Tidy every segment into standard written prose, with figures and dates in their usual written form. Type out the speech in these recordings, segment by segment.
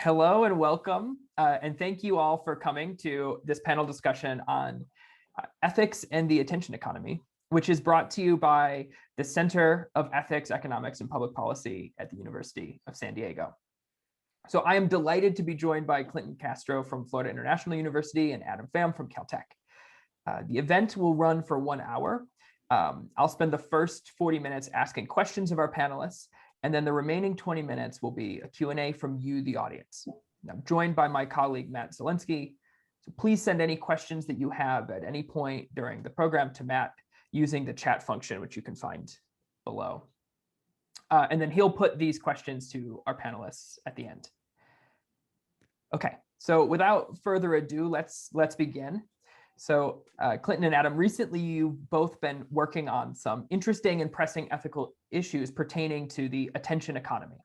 Hello and welcome, and thank you all for coming to this panel discussion on ethics and the attention economy, which is brought to you by the Center of Ethics, Economics, and Public Policy at the University of San Diego. So I am delighted to be joined by Clinton Castro from Florida International University and Adam Pham from Caltech. The event will run for 1 hour. I'll spend the first 40 minutes asking questions of our panelists, and then the remaining 20 minutes will be a Q&A from you, the audience. I'm joined by my colleague, Matt Zielinski. So please send any questions that you have at any point during the program to Matt using the chat function, which you can find below. And then he'll put these questions to our panelists at the end. Okay, so without further ado, let's begin. So Clinton and Adam, recently you've both been working on some interesting and pressing ethical issues pertaining to the attention economy.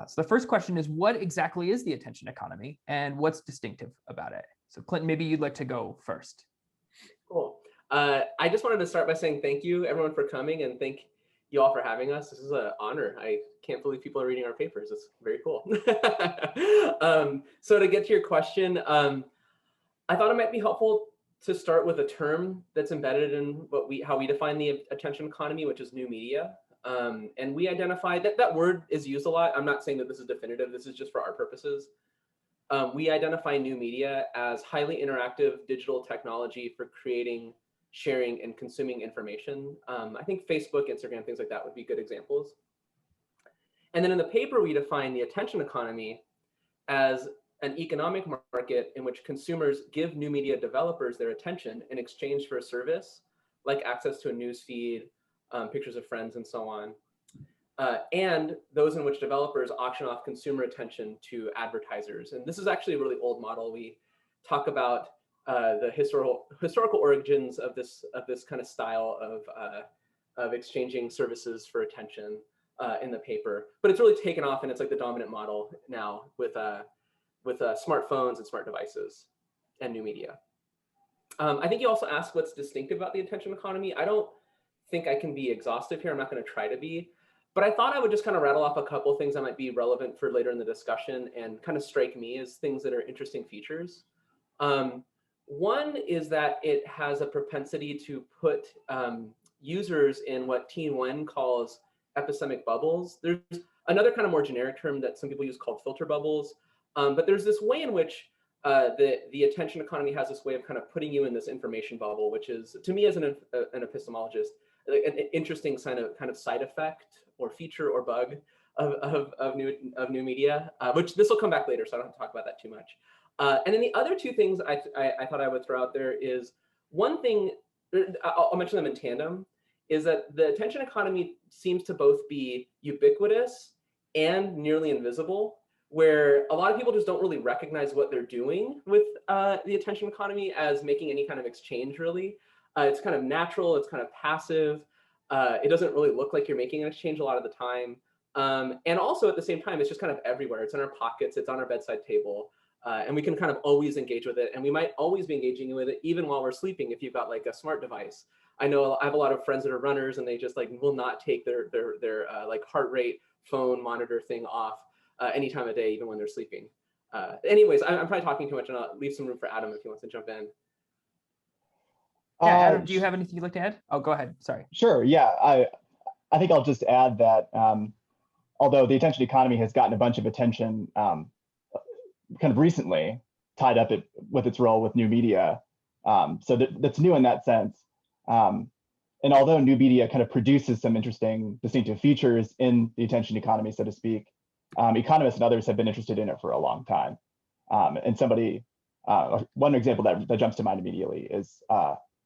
So the first question is, what exactly is the attention economy and what's distinctive about it? So Clinton, maybe you'd like to go first. Cool. I just wanted to start by saying thank you everyone for coming, and thank you all for having us. This is an honor. I can't believe people are reading our papers. It's very cool. So to get to your question, I thought it might be helpful to start with a term that's embedded in how we define the attention economy, which is new media. And we identify that word is used a lot. I'm not saying that this is definitive. This is just for our purposes. We identify new media as highly interactive digital technology for creating, sharing, and consuming information. I think Facebook, Instagram, things like that would be good examples. And then in the paper, we define the attention economy as an economic market in which consumers give new media developers their attention in exchange for a service, like access to a news feed, pictures of friends, and so on. And those in which developers auction off consumer attention to advertisers. And this is actually a really old model. We talk about the historical origins of this kind of style of exchanging services for attention in the paper. But it's really taken off, and it's like the dominant model now with smartphones and smart devices and new media. I think you also asked what's distinctive about the attention economy. I don't think I can be exhaustive here. I'm not going to try to be. But I thought I would just kind of rattle off a couple of things that might be relevant for later in the discussion and kind of strike me as things that are interesting features. One is that it has a propensity to put users in what Teen Wen calls epistemic bubbles. There's another kind of more generic term that some people use called filter bubbles. But there's this way in which the attention economy has this way of kind of putting you in this information bubble, which is, to me as an epistemologist, an interesting kind of side effect or feature or bug of new media, which this will come back later, so I don't have to talk about that too much. And then the other two things I thought I would throw out there is, one thing, I'll mention them in tandem, is that the attention economy seems to both be ubiquitous and nearly invisible, where a lot of people just don't really recognize what they're doing with the attention economy as making any kind of exchange, really. It's kind of natural, it's kind of passive. It doesn't really look like you're making an exchange a lot of the time. And also at the same time, it's just kind of everywhere. It's in our pockets, it's on our bedside table, and we can kind of always engage with it. And we might always be engaging with it even while we're sleeping if you've got like a smart device. I know I have a lot of friends that are runners, and they just like will not take their like heart rate phone monitor thing off any time of day, even when they're sleeping. Anyways, I'm probably talking too much, and I'll leave some room for Adam if he wants to jump in. Yeah, Adam, do you have anything you'd like to add? Oh, go ahead. Sorry. Sure. Yeah, I think I'll just add that although the attention economy has gotten a bunch of attention kind of recently, tied up with its role with new media, so that's new in that sense. And although new media kind of produces some interesting distinctive features in the attention economy, so to speak, economists and others have been interested in it for a long time. And one example that jumps to mind immediately is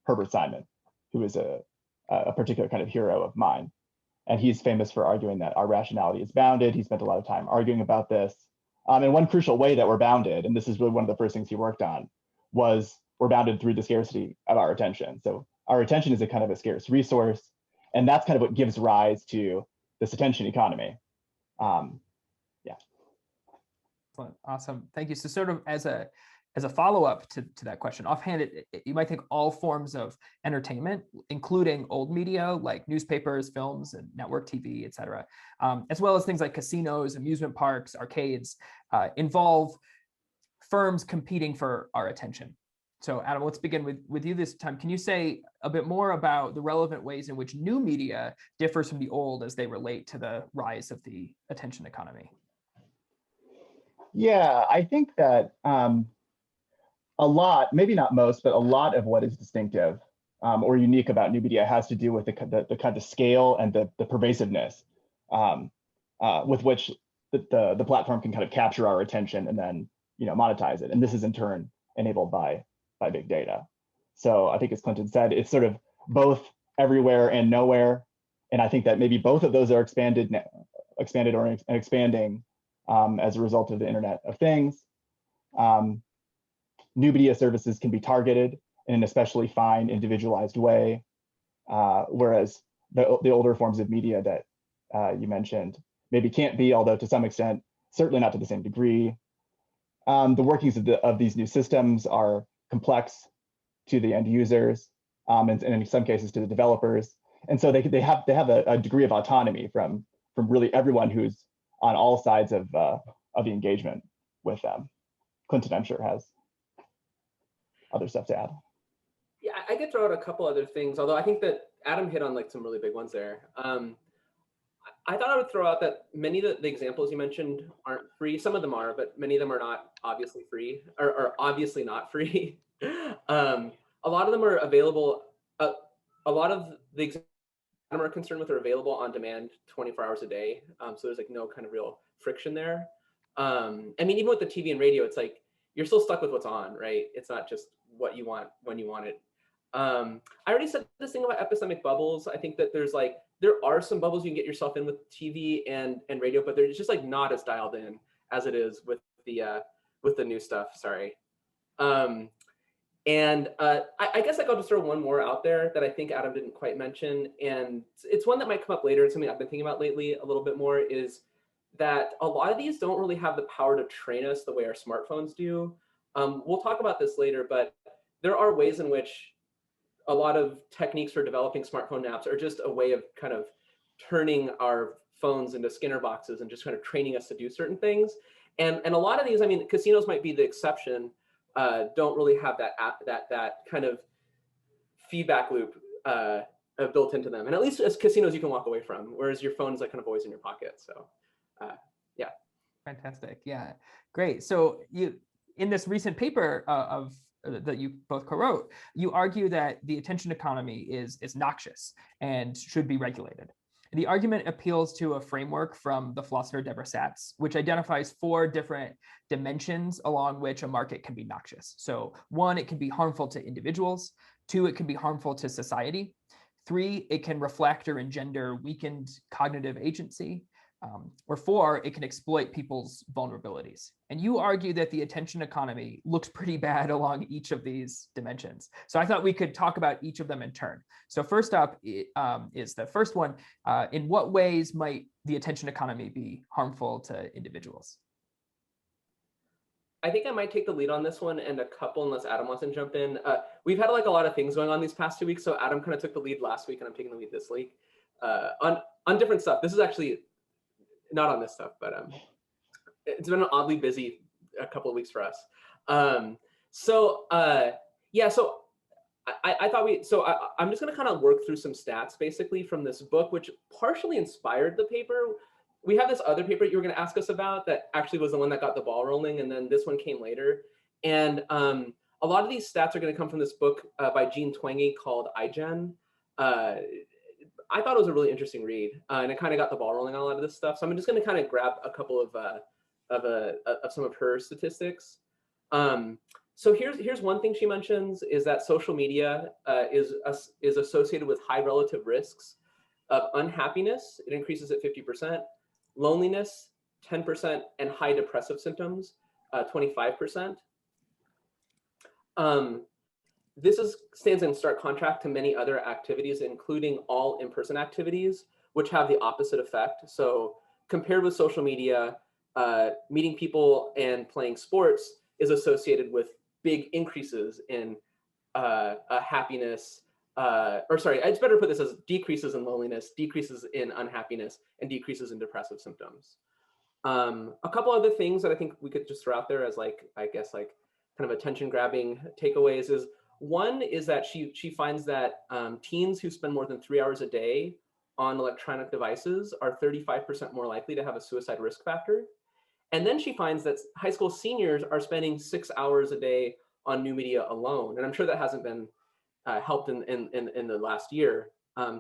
Herbert Simon, who is a particular kind of hero of mine. And he's famous for arguing that our rationality is bounded. He spent a lot of time arguing about this. And one crucial way that we're bounded, and this is really one of the first things he worked on, was we're bounded through the scarcity of our attention. So our attention is a kind of a scarce resource, and that's kind of what gives rise to this attention economy. Yeah. Awesome, thank you. So sort of as a as a follow-up to that question, offhand, you might think all forms of entertainment, including old media like newspapers, films, and network TV, et cetera, as well as things like casinos, amusement parks, arcades, involve firms competing for our attention. So Adam, let's begin with you this time. Can you say a bit more about the relevant ways in which new media differs from the old as they relate to the rise of the attention economy? Yeah, I think that a lot, maybe not most, but a lot of what is distinctive or unique about new media has to do with the kind of scale and the pervasiveness with which the platform can kind of capture our attention and then monetize it. And this is in turn enabled by big data. So I think, as Clinton said, it's sort of both everywhere and nowhere. And I think that maybe both of those are expanding as a result of the Internet of Things. New media services can be targeted in an especially fine, individualized way, whereas the older forms of media that you mentioned maybe can't be, although to some extent, certainly not to the same degree. The workings of these new systems are complex to the end users, and in some cases to the developers, and so they have a degree of autonomy from really everyone who's on all sides of the engagement with them. Clinton, I'm sure, has other stuff to add. Yeah, I could throw out a couple other things, although I think that Adam hit on like some really big ones there. I thought I would throw out that many of the examples you mentioned aren't free. Some of them are, but many of them are not obviously free, or obviously not free. A lot of them are available. A lot of the examples I'm more concerned with are available on demand 24 hours a day. So there's like no kind of real friction there. I mean, even with the TV and radio, it's like you're still stuck with what's on, right? It's not just what you want when you want it. I already said this thing about epistemic bubbles. I think that there are some bubbles you can get yourself in with TV and radio, but they're just like not as dialed in as it is with the new stuff. Sorry. I guess like I'll just throw one more out there that I think Adam didn't quite mention, and it's one that might come up later. It's something I've been thinking about lately a little bit more, is that a lot of these don't really have the power to train us the way our smartphones do. We'll talk about this later, but there are ways in which a lot of techniques for developing smartphone apps are just a way of kind of turning our phones into Skinner boxes and just kind of training us to do certain things. And a lot of these, I mean, casinos might be the exception, don't really have that kind of feedback loop built into them. And at least as casinos you can walk away from, whereas your phone is like kind of always in your pocket. So yeah. Fantastic. Yeah, great. So in this recent paper that you both co-wrote, you argue that the attention economy is noxious and should be regulated. The argument appeals to a framework from the philosopher Deborah Satz, which identifies 4 different dimensions along which a market can be noxious. So 1, it can be harmful to individuals. 2, it can be harmful to society. 3, it can reflect or engender weakened cognitive agency. Or 4, it can exploit people's vulnerabilities. And you argue that the attention economy looks pretty bad along each of these dimensions. So I thought we could talk about each of them in turn. So first up is the first one. In what ways might the attention economy be harmful to individuals? I think I might take the lead on this one, and a couple, unless Adam wants to jump in. We've had like a lot of things going on these past 2 weeks. So Adam kind of took the lead last week, and I'm taking the lead this week on different stuff. This is actually not on this stuff, but it's been an oddly busy a couple of weeks for us. So I thought I'm just going to kind of work through some stats basically from this book, which partially inspired the paper. We have this other paper you were going to ask us about that actually was the one that got the ball rolling, and then this one came later. And a lot of these stats are going to come from this book by Jean Twenge called iGen. I thought it was a really interesting read, and it kind of got the ball rolling on a lot of this stuff. So I'm just going to kind of grab a couple of some of her statistics. So here's one thing she mentions, is that social media is associated with high relative risks of unhappiness. It increases at 50%, loneliness 10%, and high depressive symptoms 25%. This stands in stark contrast to many other activities, including all in-person activities, which have the opposite effect. So compared with social media, meeting people and playing sports is associated with big increases in happiness, or sorry, it's better to put this as decreases in loneliness, decreases in unhappiness, and decreases in depressive symptoms. A couple other things that I think we could just throw out there as like, I guess, like kind of attention grabbing takeaways is, one is that she finds that teens who spend more than 3 hours a day on electronic devices are 35% more likely to have a suicide risk factor. And then she finds that high school seniors are spending 6 hours a day on new media alone. And I'm sure that hasn't been helped in the last year.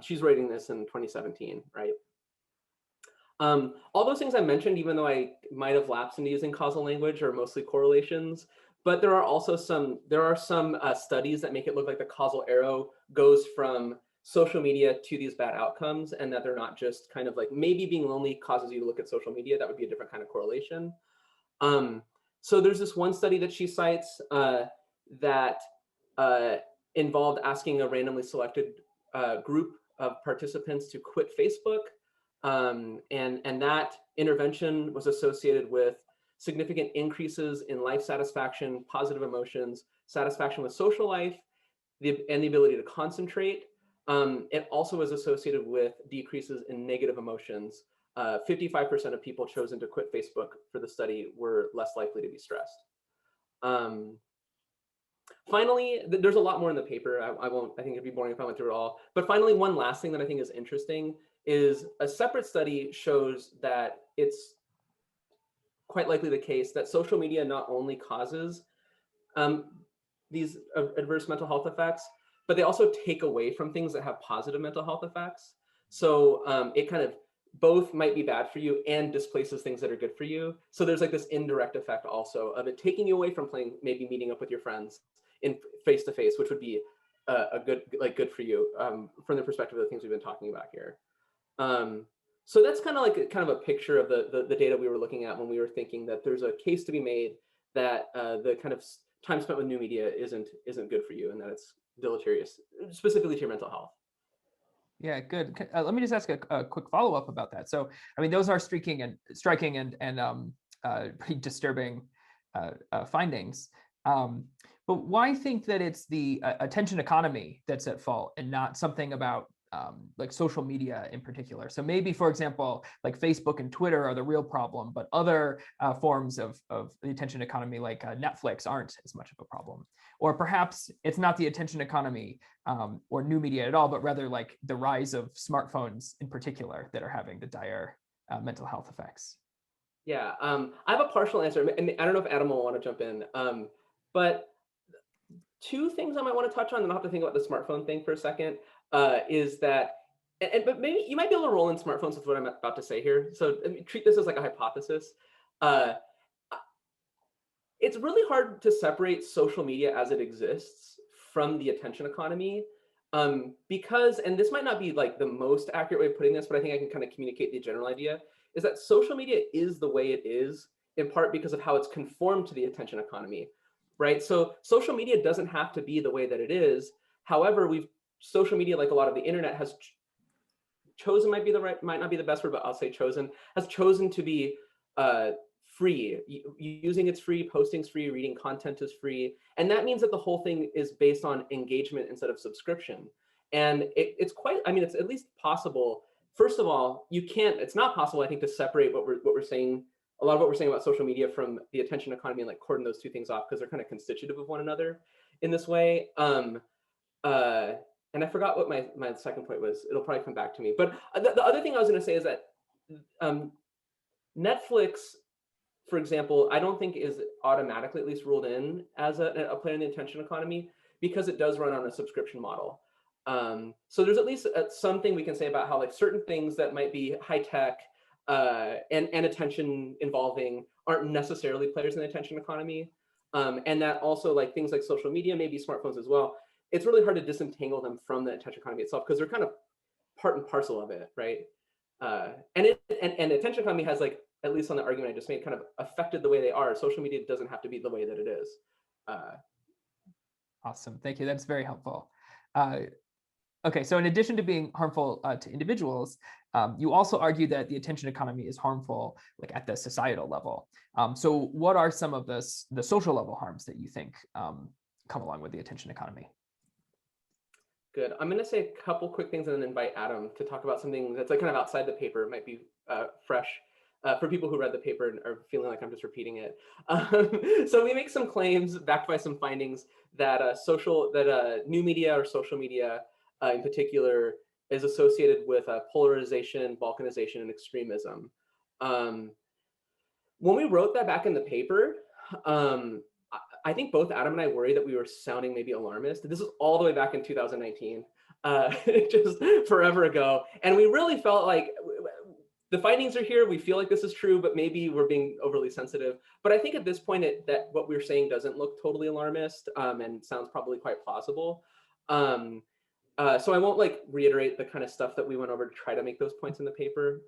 She's writing this in 2017, right? All those things I mentioned, even though I might have lapsed into using causal language, are mostly correlations. But there are also some studies that make it look like the causal arrow goes from social media to these bad outcomes, and that they're not just kind of like maybe being lonely causes you to look at social media. That would be a different kind of correlation. So there's this one study that she cites that involved asking a randomly selected group of participants to quit Facebook. And that intervention was associated with significant increases in life satisfaction, positive emotions, satisfaction with social life, and the ability to concentrate. It also was associated with decreases in negative emotions. 55% of people chosen to quit Facebook for the study were less likely to be stressed. Finally, there's a lot more in the paper. I think it'd be boring if I went through it all. But finally, one last thing that I think is interesting is a separate study shows that it's quite likely the case that social media not only causes these adverse mental health effects, but they also take away from things that have positive mental health effects. So it kind of both might be bad for you and displaces things that are good for you. So there's like this indirect effect also of it taking you away from playing, maybe meeting up with your friends in face-to-face, which would be good for you from the perspective of the things we've been talking about here. So that's kind of like a picture of the data we were looking at when we were thinking that there's a case to be made that the kind of time spent with new media isn't good for you, and that it's deleterious, specifically to your mental health. Yeah, good. Let me just ask a quick follow-up about that. So, I mean, those are striking and pretty disturbing findings. But why think that it's the attention economy that's at fault and not something about like social media in particular? So maybe, for example, like Facebook and Twitter are the real problem, but other forms of the attention economy, like Netflix, aren't as much of a problem. Or perhaps it's not the attention economy or new media at all, but rather like the rise of smartphones in particular that are having the dire mental health effects. Yeah, I have a partial answer, and I don't know if Adam will want to jump in, but two things I might want to touch on, and I'll have to think about the smartphone thing for a second, is that, but maybe you might be able to roll in smartphones with what I'm about to say here. So treat this as like a hypothesis. It's really hard to separate social media as it exists from the attention economy, because, and this might not be like the most accurate way of putting this, but I think I can kind of communicate the general idea, is that social media is the way it is in part because of how it's conformed to the attention economy, right? So social media doesn't have to be the way that it is. However, social media, like a lot of the internet, has chosen, might not be the best word, but I'll say chosen, has chosen to be free. Using it's free, posting's free, reading content is free. And that means that the whole thing is based on engagement instead of subscription. And it's at least possible. First of all, it's not possible, I think, to separate what we're saying, a lot of what we're saying about social media from the attention economy, and like cordon those two things off, because they're kind of constitutive of one another in this way. And I forgot what my second point was. It'll probably come back to me. But the other thing I was going to say is that Netflix, for example, I don't think is automatically at least ruled in as a player in the attention economy, because it does run on a subscription model. So there's at least something we can say about how like certain things that might be high tech and attention involving aren't necessarily players in the attention economy. And that also, like things like social media, maybe smartphones as well, it's really hard to disentangle them from the attention economy itself, because they're kind of part and parcel of it, right? And attention economy has, like, at least on the argument I just made, kind of affected the way they are. Social media doesn't have to be the way that it is. Awesome, thank you. That's very helpful. Okay, so in addition to being harmful to individuals, you also argue that the attention economy is harmful, like at the societal level. So what are some of the social level harms that you think come along with the attention economy? Good. I'm going to say a couple quick things and then invite Adam to talk about something that's like kind of outside the paper. It might be fresh for people who read the paper and are feeling like I'm just repeating it. So we make some claims backed by some findings that new media or social media in particular is associated with polarization, balkanization, and extremism. When we wrote that back in the paper, I think both Adam and I worried that we were sounding maybe alarmist. This was all the way back in 2019, just forever ago. And we really felt like the findings are here. We feel like this is true, but maybe we're being overly sensitive. But I think at this point that what we're saying doesn't look totally alarmist and sounds probably quite plausible. So I won't like reiterate the kind of stuff that we went over to try to make those points in the paper.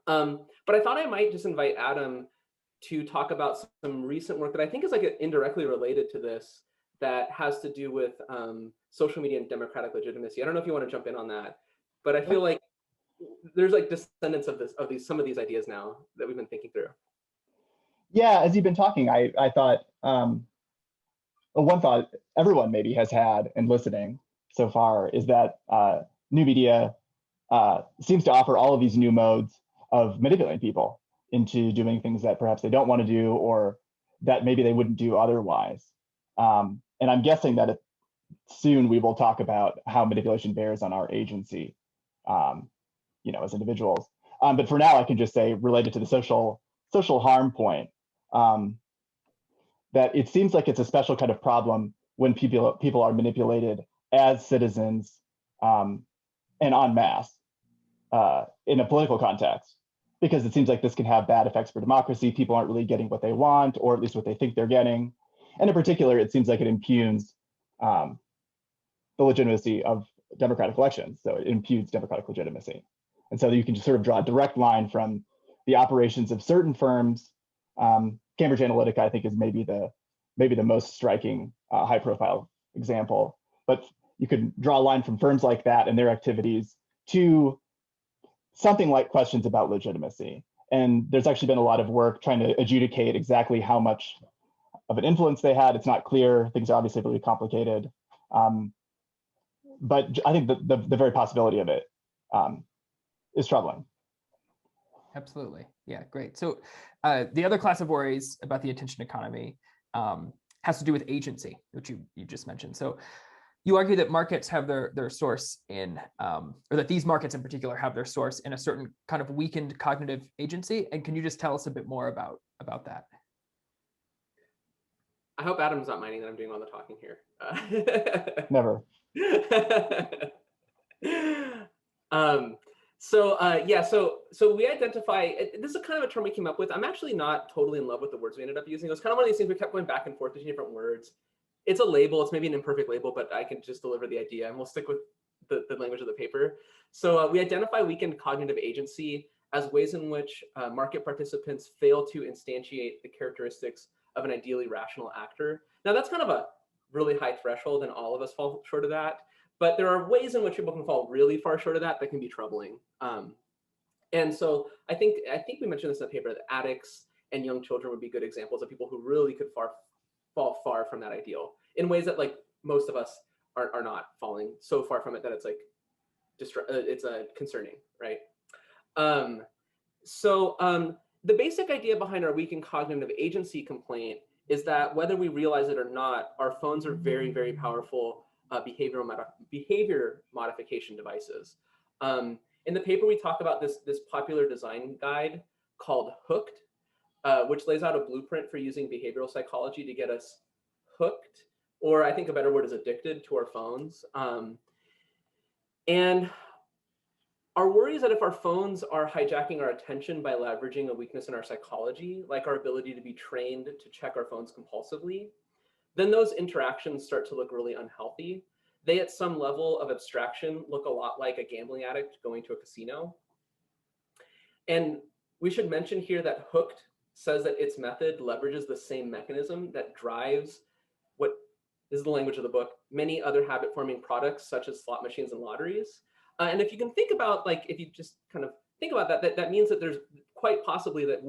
But I thought I might just invite Adam to talk about some recent work that I think is like indirectly related to this that has to do with social media and democratic legitimacy. I don't know if you want to jump in on that, but I feel like there's like descendants of some of these ideas now that we've been thinking through. Yeah, as you've been talking, I thought one thought everyone maybe has had in listening so far is that new media seems to offer all of these new modes of manipulating people into doing things that perhaps they don't want to do or that maybe they wouldn't do otherwise. And I'm guessing that soon we will talk about how manipulation bears on our agency, as individuals. But for now, I can just say, related to the social harm point, that it seems like it's a special kind of problem when people are manipulated as citizens and en masse in a political context, because it seems like this can have bad effects for democracy. People aren't really getting what they want, or at least what they think they're getting. And in particular, it seems like it impugns the legitimacy of democratic elections. So it impugns democratic legitimacy. And so you can just sort of draw a direct line from the operations of certain firms. Cambridge Analytica, I think, is maybe the most striking high-profile example. But you could draw a line from firms like that and their activities to something like questions about legitimacy. And there's actually been a lot of work trying to adjudicate exactly how much of an influence they had. It's not clear. Things are obviously really complicated. But I think the very possibility of it is troubling. Absolutely. Yeah, great. So the other class of worries about the attention economy has to do with agency, which you just mentioned. So you argue that markets have their source in, or that these markets in particular have their source in a certain kind of weakened cognitive agency. And can you just tell us a bit more about that? I hope Adam's not minding that I'm doing all the talking here. Never. So we identify, this is kind of a term we came up with. I'm actually not totally in love with the words we ended up using. It was kind of one of these things we kept going back and forth between different words. It's a label, it's maybe an imperfect label, but I can just deliver the idea and we'll stick with the language of the paper. So we identify weakened cognitive agency as ways in which market participants fail to instantiate the characteristics of an ideally rational actor. Now that's kind of a really high threshold and all of us fall short of that. But there are ways in which people can fall really far short of that can be troubling. And so I think we mentioned this in the paper that addicts and young children would be good examples of people who really could fall far from that ideal in ways that like most of us are not falling so far from it that it's like it's concerning, right? The basic idea behind our weakened cognitive agency complaint is that whether we realize it or not, our phones are very, very powerful behavior modification devices. In the paper, we talk about this popular design guide called Hooked, which lays out a blueprint for using behavioral psychology to get us hooked, or I think a better word is addicted to our phones. And our worry is that if our phones are hijacking our attention by leveraging a weakness in our psychology, like our ability to be trained to check our phones compulsively, then those interactions start to look really unhealthy. They, at some level of abstraction, look a lot like a gambling addict going to a casino. And we should mention here that Hooked says that its method leverages the same mechanism that drives this is the language of the book, many other habit-forming products, such as slot machines and lotteries. And if you can think about, like, if you just kind of think about that, that means that there's quite possibly that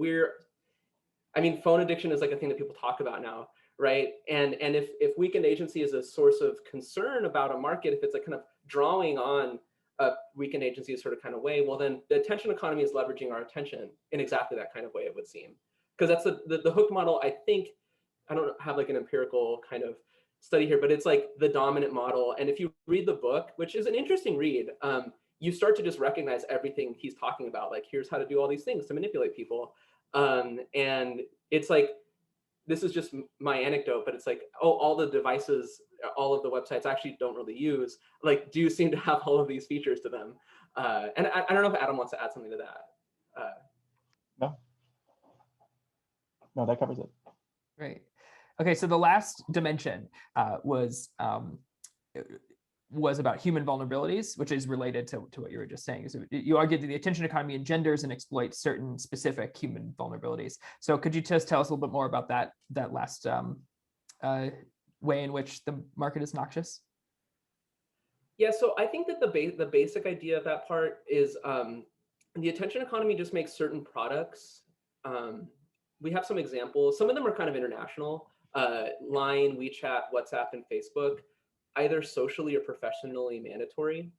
I mean, phone addiction is like a thing that people talk about now, right? And if weakened agency is a source of concern about a market, if it's like kind of drawing on a weakened agency sort of kind of way, well, then the attention economy is leveraging our attention in exactly that kind of way, it would seem. Because that's the hook model, I think. I don't have like an empirical kind of study here, but it's like the dominant model. And if you read the book, which is an interesting read, you start to just recognize everything he's talking about. Like, here's how to do all these things to manipulate people. And it's like, this is just my anecdote, but it's like, oh, all the devices, all of the websites I actually don't really use, like, do seem to have all of these features to them. And I don't know if Adam wants to add something to that. No, that covers it. Great. Okay, so the last dimension was about human vulnerabilities, which is related to what you were just saying. So you argued that the attention economy engenders and exploits certain specific human vulnerabilities. So could you just tell us a little bit more about that last way in which the market is noxious? Yeah, so I think that the basic idea of that part is the attention economy just makes certain products. We have some examples. Some of them are kind of international. Line, WeChat, WhatsApp, and Facebook, either socially or professionally mandatory.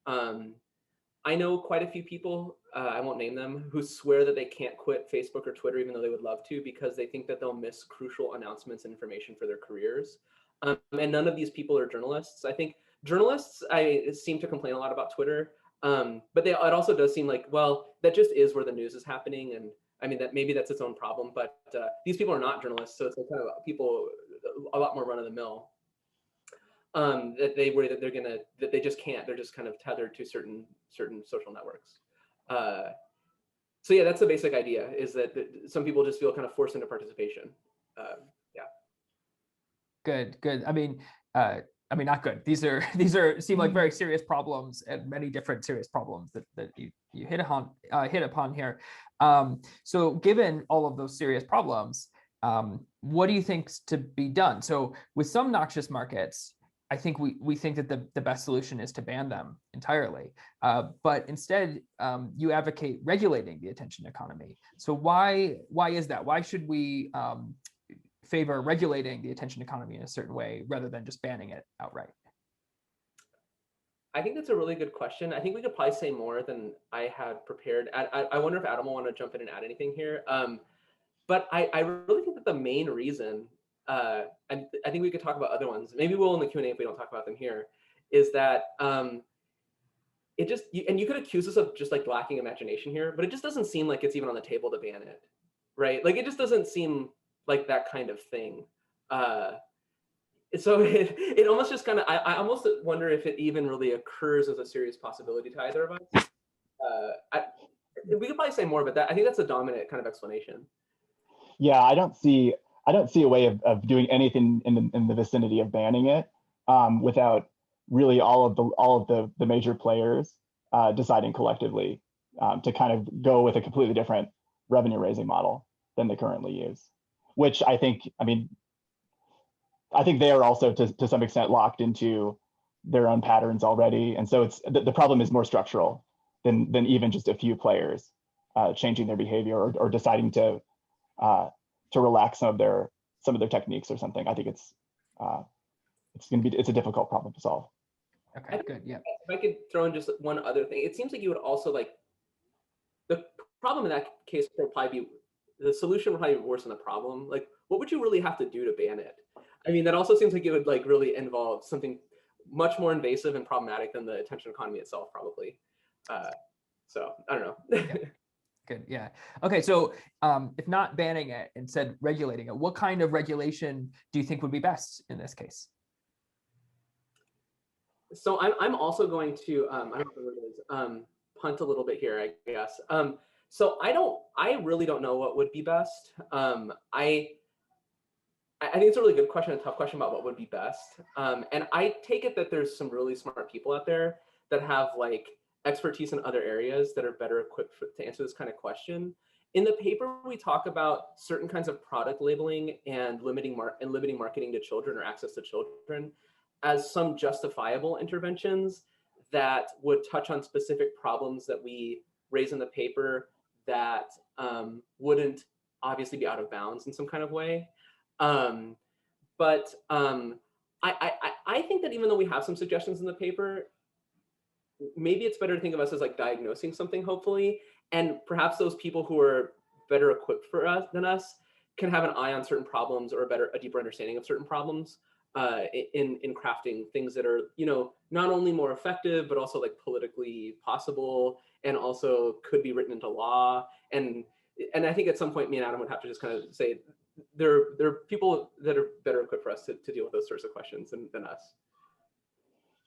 I know quite a few people, I won't name them, who swear that they can't quit Facebook or Twitter even though they would love to, because they think that they'll miss crucial announcements and information for their careers. And none of these people are journalists. I think journalists, seem to complain a lot about Twitter, but it also does seem like, well, that just is where the news is happening. And I mean, that maybe that's its own problem, but these people are not journalists, so it's like kind of people a lot more run of the mill. That they worry that they just can't. They're just kind of tethered to certain social networks. So yeah, that's the basic idea, is that some people just feel kind of forced into participation. Yeah. Good. I mean, not good. These seem like very serious problems, and many different serious problems that you hit upon here. So given all of those serious problems, what do you think's to be done? So with some noxious markets, I think we think that the best solution is to ban them entirely. But instead, you advocate regulating the attention economy. So why is that? Why should we favor regulating the attention economy in a certain way rather than just banning it outright? I think that's a really good question. I think we could probably say more than I had prepared. I wonder if Adam will want to jump in and add anything here. But I really think that the main reason, and I think we could talk about other ones, maybe we'll in the Q&A if we don't talk about them here, is that it just, and you could accuse us of just like lacking imagination here, but it just doesn't seem like it's even on the table to ban it, right? Like, it just doesn't seem like that kind of thing. So it almost just kind of, I almost wonder if it even really occurs as a serious possibility to either of us. We could probably say more, but I think that's a dominant kind of explanation. Yeah, I don't see a way of doing anything in the vicinity of banning it without really all of the major players deciding collectively to kind of go with a completely different revenue raising model than they currently use, which I think they are also to some extent locked into their own patterns already, and so it's the problem is more structural than even just a few players changing their behavior or deciding to relax some of their techniques or something. I think it's a difficult problem to solve. Okay, good. Yeah. If I could throw in just one other thing, it seems like you would also like, the problem in that case would probably be, the solution would probably be worse than the problem. Like, what would you really have to do to ban it? I mean, that also seems like it would like really involve something much more invasive and problematic than the attention economy itself, probably. So I don't know. Yeah. Good. Yeah. Okay. So if not banning it, instead regulating it, what kind of regulation do you think would be best in this case? So I'm also going to I don't know what it is, punt a little bit here, I guess. So I really don't know what would be best. I think it's a really good question, a tough question about what would be best. And I take it that there's some really smart people out there that have like expertise in other areas that are better equipped to answer this kind of question. In the paper, we talk about certain kinds of product labeling and limiting marketing to children or access to children. as some justifiable interventions that would touch on specific problems that we raise in the paper that wouldn't obviously be out of bounds in some kind of way. But I think that even though we have some suggestions in the paper, maybe it's better to think of us as like diagnosing something, hopefully, and perhaps those people who are better equipped than us can have an eye on certain problems or a deeper understanding of certain problems in crafting things that are, not only more effective, but also like politically possible, and also could be written into law. And I think at some point, me and Adam would have to just kind of say, there are people that are better equipped for us to deal with those sorts of questions than us.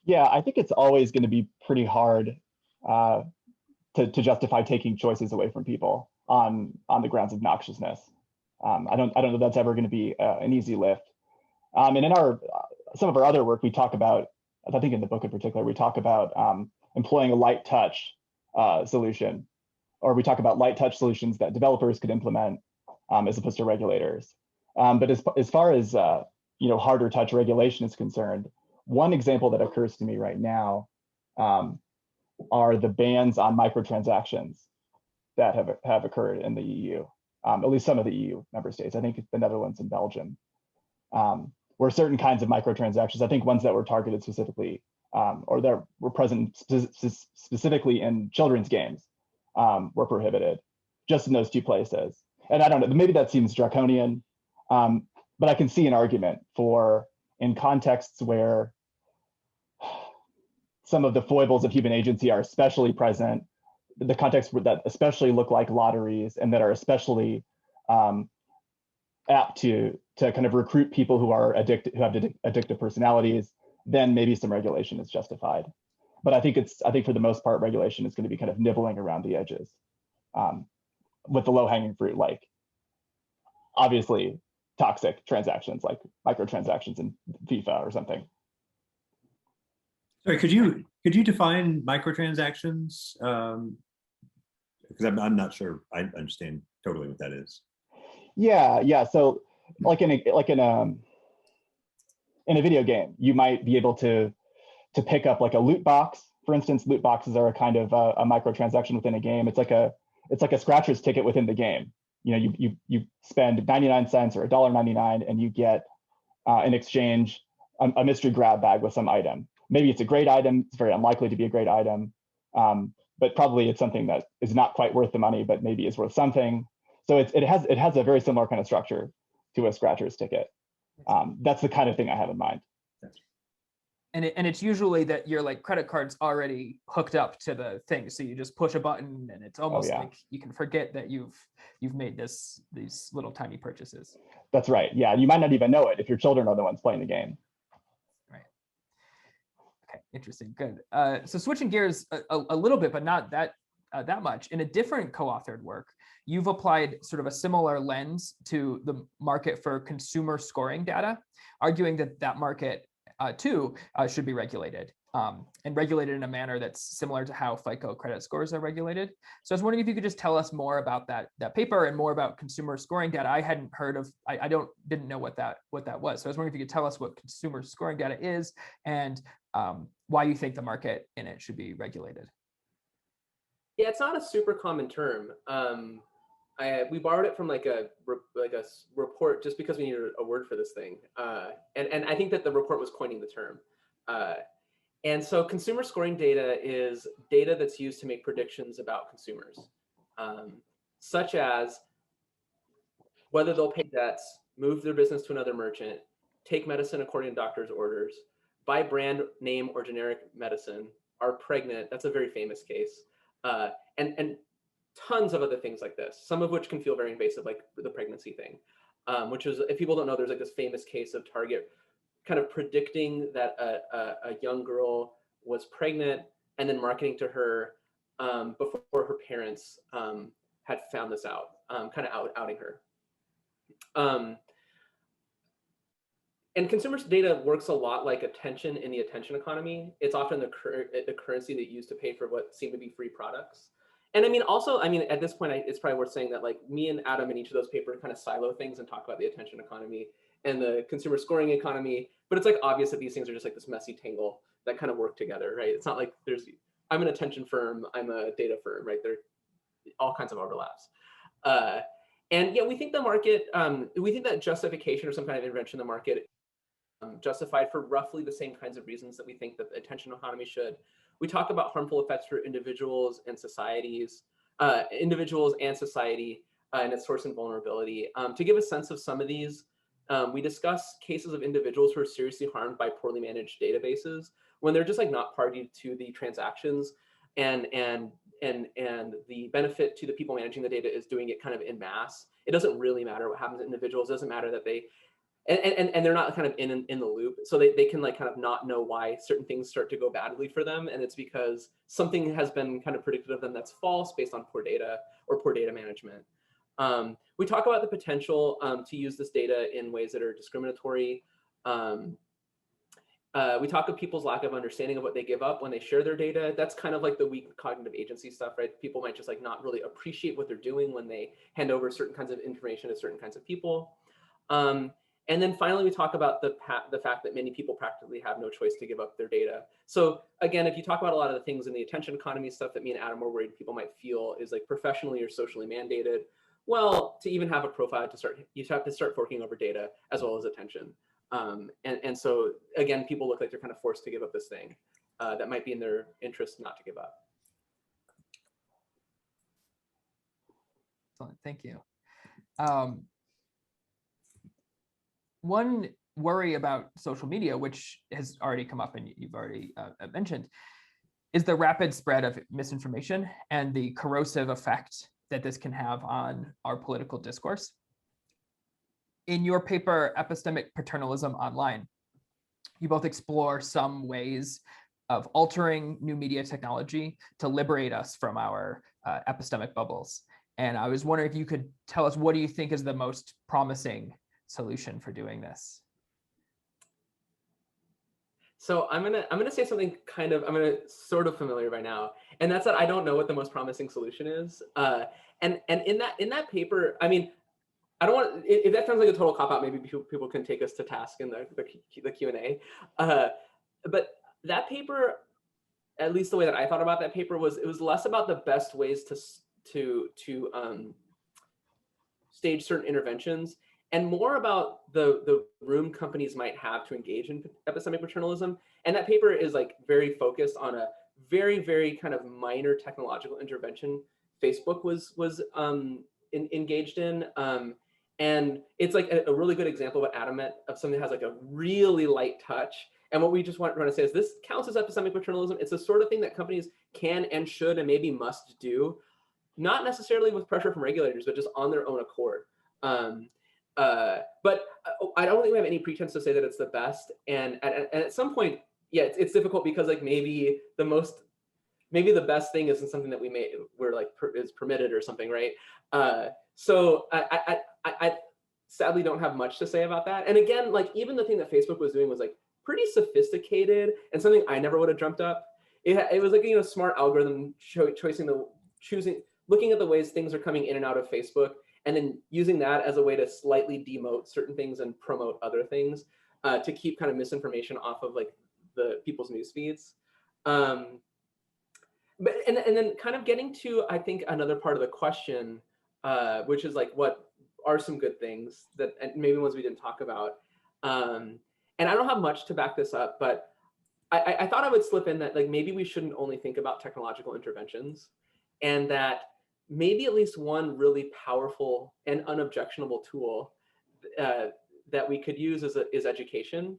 Yeah, I think it's always going to be pretty hard to justify taking choices away from people on the grounds of noxiousness. I don't know if that's ever going to be an easy lift. And in some of our other work, we talk about, I think in the book in particular, we talk about employing a light touch solution, or we talk about light touch solutions that developers could implement as opposed to regulators. But as far as harder touch regulation is concerned, one example that occurs to me right now are the bans on microtransactions that have occurred in the EU, at least some of the EU member states. I think the Netherlands and Belgium, where certain kinds of microtransactions, I think ones that were targeted specifically, or that were present specifically in children's games, were prohibited, just in those two places. And I don't know, maybe that seems draconian, but I can see an argument for, in contexts where some of the foibles of human agency are especially present, the contexts that especially look like lotteries and that are especially apt to kind of recruit people who have addictive personalities, then maybe some regulation is justified. But I think for the most part, regulation is going to be kind of nibbling around the edges with the low-hanging fruit, like obviously toxic transactions like microtransactions in FIFA or something. Sorry, could you define microtransactions? Because I'm not sure I understand totally what that is. Yeah. So like in a video game, you might be able to pick up like a loot box. For instance, loot boxes are a kind of a microtransaction within a game. It's like a scratcher's ticket within the game. You spend 99 cents or $1.99 and you get in exchange a mystery grab bag with some item. Maybe it's a great item. It's very unlikely to be a great item, but probably it's something that is not quite worth the money, but maybe is worth something. So it has a very similar kind of structure to a scratcher's ticket. That's the kind of thing I have in mind. And it's usually that your like credit card's already hooked up to the thing, so you just push a button, and it's almost like you can forget that you've made these little tiny purchases. That's right. Yeah, you might not even know it if your children are the ones playing the game. Right. Okay. Interesting. Good. So switching gears a little bit, but not that much. In a different co-authored work, you've applied sort of a similar lens to the market for consumer scoring data, arguing that market too should be regulated, and regulated in a manner that's similar to how FICO credit scores are regulated. So I was wondering if you could just tell us more about that paper and more about consumer scoring data. I hadn't heard of, didn't know what that was. So I was wondering if you could tell us what consumer scoring data is and why you think the market in it should be regulated. Yeah, it's not a super common term. We borrowed it from like a report just because we needed a word for this thing. And I think that the report was coining the term. And so consumer scoring data is data that's used to make predictions about consumers, such as whether they'll pay debts, move their business to another merchant, take medicine according to doctor's orders, buy brand name or generic medicine, are pregnant. That's a very famous case. And tons of other things like this, some of which can feel very invasive, like the pregnancy thing, which is, if people don't know, there's like this famous case of Target kind of predicting that a young girl was pregnant and then marketing to her before her parents had found this out, kind of outing her. And consumers data works a lot like attention in the attention economy. It's often the currency that you use to pay for what seem to be free products. And at this point, it's probably worth saying that like me and Adam in each of those papers kind of silo things and talk about the attention economy and the consumer scoring economy. But it's like obvious that these things are just like this messy tangle that kind of work together, right? It's not like I'm an attention firm, I'm a data firm, right? There are all kinds of overlaps. And yeah, we think the market, we think that justification or some kind of intervention in the market justified for roughly the same kinds of reasons that we think that the attention economy should. We talk about harmful effects for individuals and societies, individuals and society, and its source and vulnerability. To give a sense of some of these, we discuss cases of individuals who are seriously harmed by poorly managed databases when they're just like not party to the transactions, and the benefit to the people managing the data is doing it kind of in mass. It doesn't really matter what happens to individuals. It doesn't matter that they, and they're not kind of in the loop, so they can like kind of not know why certain things start to go badly for them, and it's because something has been kind of predicted of them that's false based on poor data or poor data management. We talk about the potential to use this data in ways that are discriminatory. We talk of people's lack of understanding of what they give up when they share their data. That's kind of like the weak cognitive agency stuff, right? People might just like not really appreciate what they're doing when they hand over certain kinds of information to certain kinds of people. And then finally, we talk about the fact that many people practically have no choice to give up their data. So again, if you talk about a lot of the things in the attention economy stuff that me and Adam are worried people might feel is like professionally or socially mandated, well, to even have a profile to start, you have to start forking over data as well as attention. And so again, people look like they're kind of forced to give up this thing that might be in their interest not to give up. Excellent, thank you. One worry about social media, which has already come up and you've already mentioned, is the rapid spread of misinformation and the corrosive effect that this can have on our political discourse. In your paper, Epistemic Paternalism Online, you both explore some ways of altering new media technology to liberate us from our epistemic bubbles. And I was wondering if you could tell us, what do you think is the most promising solution for doing this? So I'm gonna say something kind of, sort of familiar by now, and that's that I don't know what the most promising solution is. And in that paper, I mean, I don't want, if that sounds like a total cop out, maybe people can take us to task in the Q&A. But that paper, at least the way that I thought about that paper, was it was less about the best ways to stage certain interventions, and more about the room companies might have to engage in epistemic paternalism. And that paper is like very focused on a very, very kind of minor technological intervention Facebook was engaged in. And it's like a really good example of what Adam meant, of something that has like a really light touch. And what we just want to say is this counts as epistemic paternalism. It's the sort of thing that companies can and should and maybe must do, not necessarily with pressure from regulators, but just on their own accord. But I don't think we have any pretense to say that it's the best. And at some point, yeah, it's difficult because like maybe the best thing isn't something that we're like is permitted or something, right? So I sadly don't have much to say about that. And again, like even the thing that Facebook was doing was like pretty sophisticated and something I never would have dreamt up. It was like, you know, smart algorithm looking at the ways things are coming in and out of Facebook, and then using that as a way to slightly demote certain things and promote other things to keep kind of misinformation off of like the people's news feeds. But and then kind of getting to, I think, another part of the question, which is like, what are some good things that, and maybe ones we didn't talk about. And I don't have much to back this up, but I thought I would slip in that like maybe we shouldn't only think about technological interventions, and that maybe at least one really powerful and unobjectionable tool that we could use is education.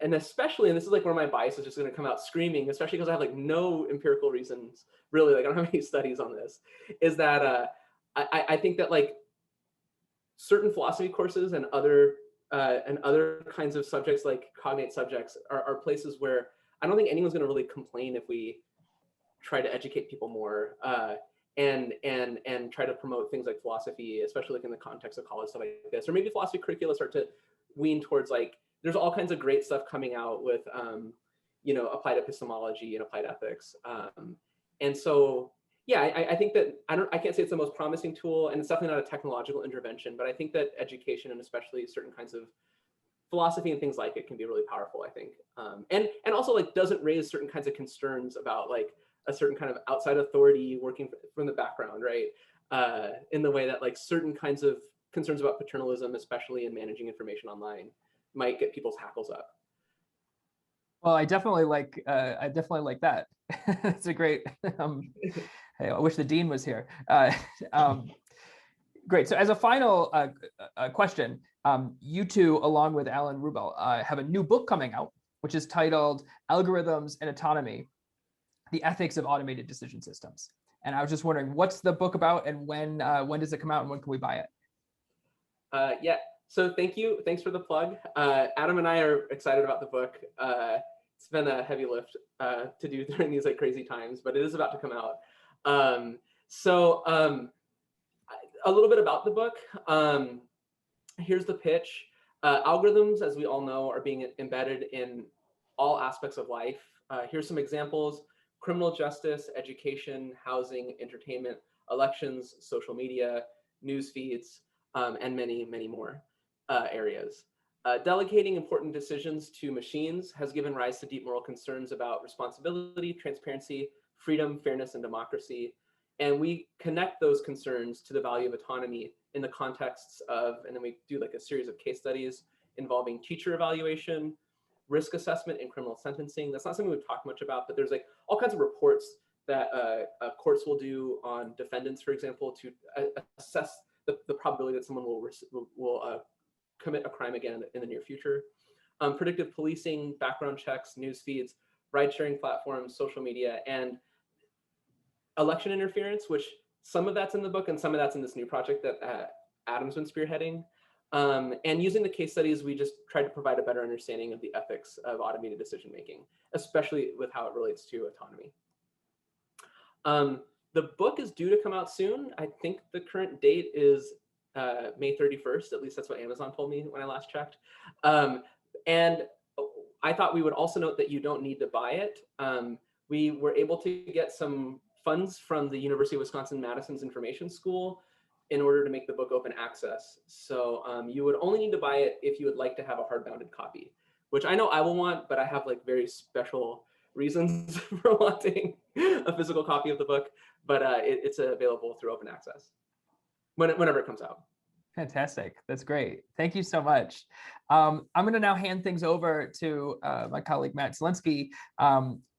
And especially, and this is like where my bias is just going to come out screaming, especially because I have like no empirical reasons, really, like I don't have any studies on this, is that I think that like certain philosophy courses and other kinds of subjects like cognate subjects are places where I don't think anyone's going to really complain if we try to educate people more and try to promote things like philosophy, especially like in the context of college stuff like this, or maybe philosophy curricula start to wean towards like, there's all kinds of great stuff coming out with, you know, applied epistemology and applied ethics. And so Yeah, I think that I can't say it's the most promising tool, and it's definitely not a technological intervention, but I think that education, and especially certain kinds of philosophy and things like it, can be really powerful, I think. And also like doesn't raise certain kinds of concerns about like a certain kind of outside authority working from the background, right? In the way that like certain kinds of concerns about paternalism, especially in managing information online, might get people's hackles up. Well, I definitely like that. It's a great. Hey, I wish the dean was here. Great. So as a final question, you two, along with Alan Rubel, have a new book coming out, which is titled "Algorithms and Autonomy: The Ethics of Automated Decision Systems." And I was just wondering, what's the book about, and when does it come out, and when can we buy it? Yeah. So thank you. Thanks for the plug. Adam and I are excited about the book. It's been a heavy lift to do during these like crazy times, but it is about to come out. A little bit about the book. Here's the pitch. Algorithms, as we all know, are being embedded in all aspects of life. Here's some examples: criminal justice, education, housing, entertainment, elections, social media, news feeds, and many, many more areas. Delegating important decisions to machines has given rise to deep moral concerns about responsibility, transparency, freedom, fairness, and democracy. And we connect those concerns to the value of autonomy in the contexts of, and then we do like a series of case studies involving teacher evaluation, risk assessment, and criminal sentencing. That's not something we've talked much about, but there's like all kinds of reports that courts will do on defendants, for example, to assess the probability that someone will commit a crime again in the near future. Predictive policing, background checks, news feeds, ride-sharing platforms, social media, and election interference, which some of that's in the book and some of that's in this new project that Adam's been spearheading. And using the case studies, we just tried to provide a better understanding of the ethics of automated decision-making, especially with how it relates to autonomy. The book is due to come out soon. I think the current date is May 31st, at least that's what Amazon told me when I last checked. And I thought we would also note that you don't need to buy it. We were able to get some funds from the University of Wisconsin-Madison's Information School in order to make the book open access. So you would only need to buy it if you would like to have a hardbounded copy, which I know I will want, but I have like very special reasons for wanting a physical copy of the book, but it's available through open access whenever it comes out. Fantastic. That's great. Thank you so much. I'm going to now hand things over to my colleague, Matt Zielinski,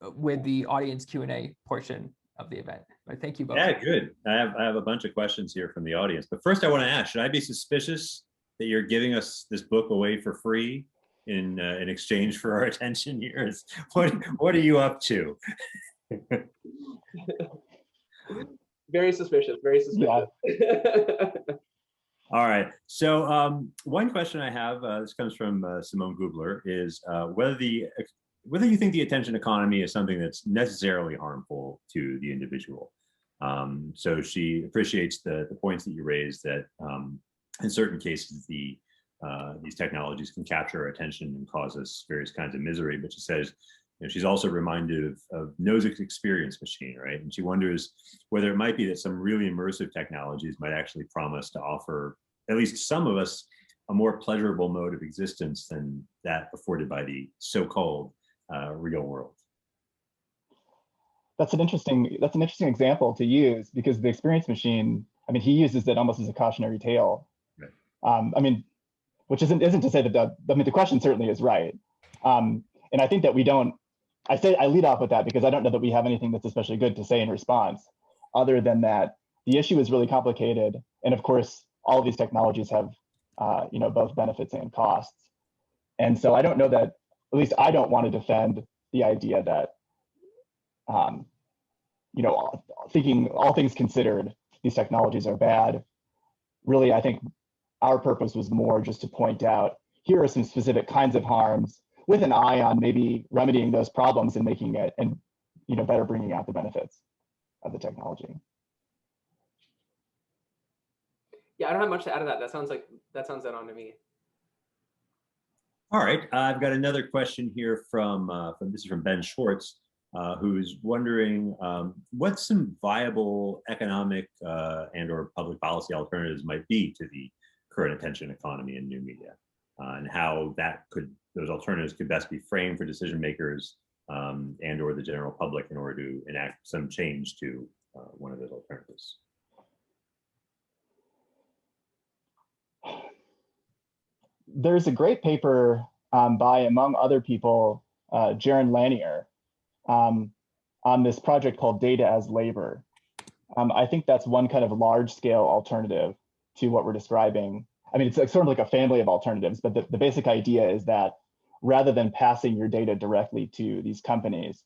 with the audience Q&A portion of the event. But thank you both. Yeah, good. I have a bunch of questions here from the audience. But first I want to ask, should I be suspicious that you're giving us this book away for free in exchange for our attention here? What are you up to? Very suspicious, very suspicious. Yeah. All right. So one question I have, this comes from Simone Gubler, is whether you think the attention economy is something that's necessarily harmful to the individual. So she appreciates the points that you raised that in certain cases these technologies can capture our attention and cause us various kinds of misery. But she says, she's also reminded of Nozick's experience machine, right? And she wonders whether it might be that some really immersive technologies might actually promise to offer at least some of us a more pleasurable mode of existence than that afforded by the so-called real world. That's an interesting example to use, because the experience machine, I mean, he uses it almost as a cautionary tale. Right. I mean, which isn't to say that the question certainly is right. And I think that we don't, I lead off with that because I don't know that we have anything that's especially good to say in response, other than that the issue is really complicated. And of course, all of these technologies have, both benefits and costs. And so I don't know that, at least I don't want to defend the idea that, thinking all things considered, these technologies are bad. Really, I think our purpose was more just to point out, here are some specific kinds of harms with an eye on maybe remedying those problems and making it, and better bringing out the benefits of the technology. Yeah, I don't have much to add to that. That sounds dead on to me. All right, I've got another question here from this is from Ben Schwartz. who's wondering what some viable economic and or public policy alternatives might be to the current attention economy and new media, and how those alternatives could best be framed for decision makers and or the general public in order to enact some change to one of those alternatives. There's a great paper by, among other people, Jaron Lanier, on this project called Data as Labor. I think that's one kind of large-scale alternative to what we're describing. I mean, it's like, sort of like a family of alternatives, but the basic idea is that rather than passing your data directly to these companies,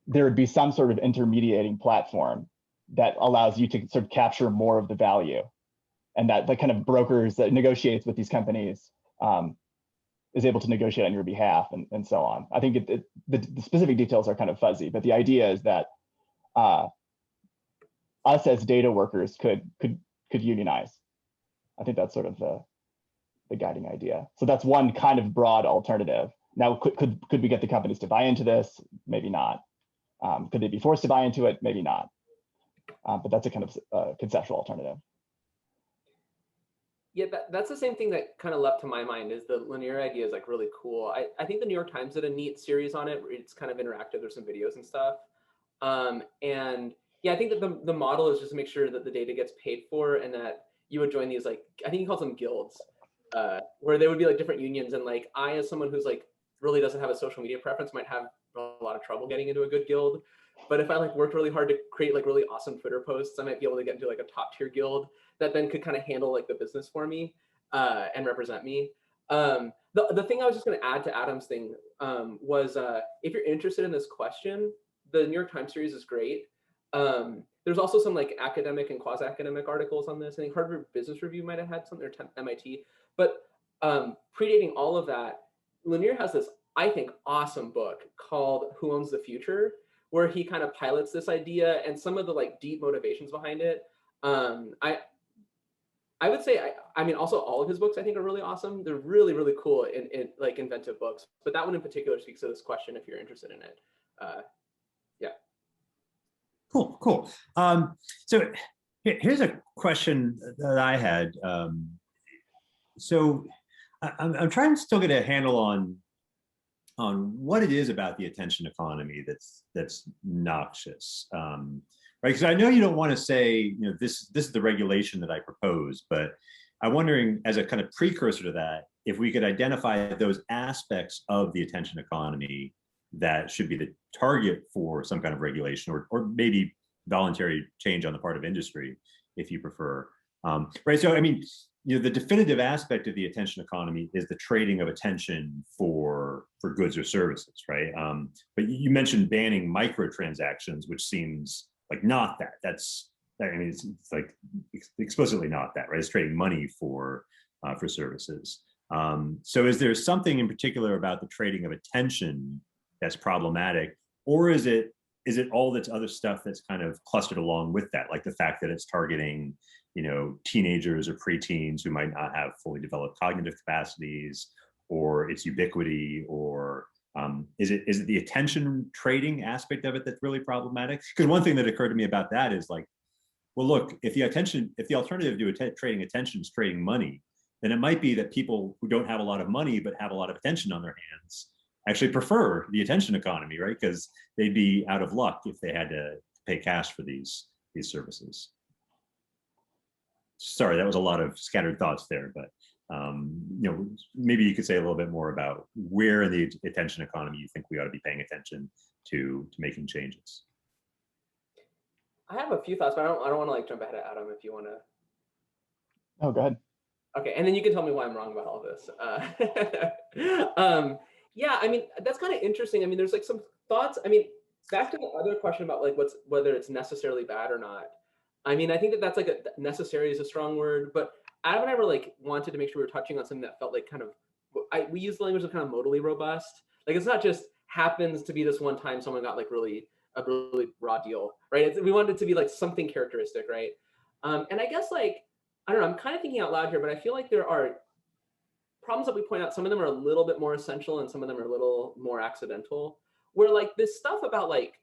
there would be some sort of intermediating platform that allows you to sort of capture more of the value, and that the kind of brokers that negotiates with these companies is able to negotiate on your behalf, and so on. I think the specific details are kind of fuzzy, but the idea is that us as data workers could unionize. I think that's sort of the guiding idea. So that's one kind of broad alternative. Now, could we get the companies to buy into this? Maybe not. Could they be forced to buy into it? Maybe not. But that's a kind of conceptual alternative. Yeah, that's the same thing that kind of leapt to my mind, is the linear idea is like really cool. I think the New York Times did a neat series on it. It's kind of interactive. There's some videos and stuff. And yeah, I think that the model is just to make sure that the data gets paid for, and that you would join these, like, I think he calls them guilds, where there would be like different unions. And like, I, as someone who's like really doesn't have a social media preference, might have a lot of trouble getting into a good guild. But if I like worked really hard to create like really awesome Twitter posts, I might be able to get into like a top tier guild that then could kind of handle like the business for me and represent me. The thing I was just going to add to Adam's thing was if you're interested in this question, the New York Times series is great. There's also some like academic and quasi-academic articles on this. I think Harvard Business Review might have had some, or MIT. But predating all of that, Lanier has this, I think, awesome book called Who Owns the Future, where he kind of pilots this idea and some of the like deep motivations behind it. I would say, I mean, also all of his books I think are really awesome. They're really, really cool in like inventive books. But that one in particular speaks to this question if you're interested in it. Yeah. Cool. So here's a question that I had. So I'm trying to still get a handle on what it is about the attention economy that's noxious, right? Because I know you don't want to say, you know, this is the regulation that I propose, but I'm wondering, as a kind of precursor to that, if we could identify those aspects of the attention economy that should be the target for some kind of regulation, or maybe voluntary change on the part of industry, if you prefer. Right. So, I mean, you know, the definitive aspect of the attention economy is the trading of attention for goods or services, right? But you mentioned banning microtransactions, which seems like not that. I mean, it's like explicitly not that, right? It's trading money for services. So, is there something in particular about the trading of attention that's problematic, or is it all this other stuff that's kind of clustered along with that, like the fact that it's targeting, you know, teenagers or preteens who might not have fully developed cognitive capacities, or its ubiquity, or is it the attention trading aspect of it that's really problematic? Because one thing that occurred to me about that is like, well, look, if the alternative to trading attention is trading money, then it might be that people who don't have a lot of money but have a lot of attention on their hands actually prefer the attention economy, right? Because they'd be out of luck if they had to pay cash for these services. Sorry, that was a lot of scattered thoughts there, but you know, maybe you could say a little bit more about where in the attention economy you think we ought to be paying attention to making changes. I have a few thoughts, but I don't want to like jump ahead of Adam if you want to. Oh, go ahead. Okay, and then you can tell me why I'm wrong about all this. Yeah, I mean, that's kind of interesting. I mean, there's like some thoughts. I mean, back to the other question about like whether it's necessarily bad or not. I mean, I think that's like necessary is a strong word, but Adam and I were like wanted to make sure we were touching on something that felt like kind of, we use the language of kind of modally robust. Like, it's not just happens to be this one time someone got like a really raw deal, right? We wanted it to be like something characteristic, right? And I guess like, I don't know, I'm kind of thinking out loud here, but I feel like there are problems that we point out, some of them are a little bit more essential and some of them are a little more accidental, where like this stuff about like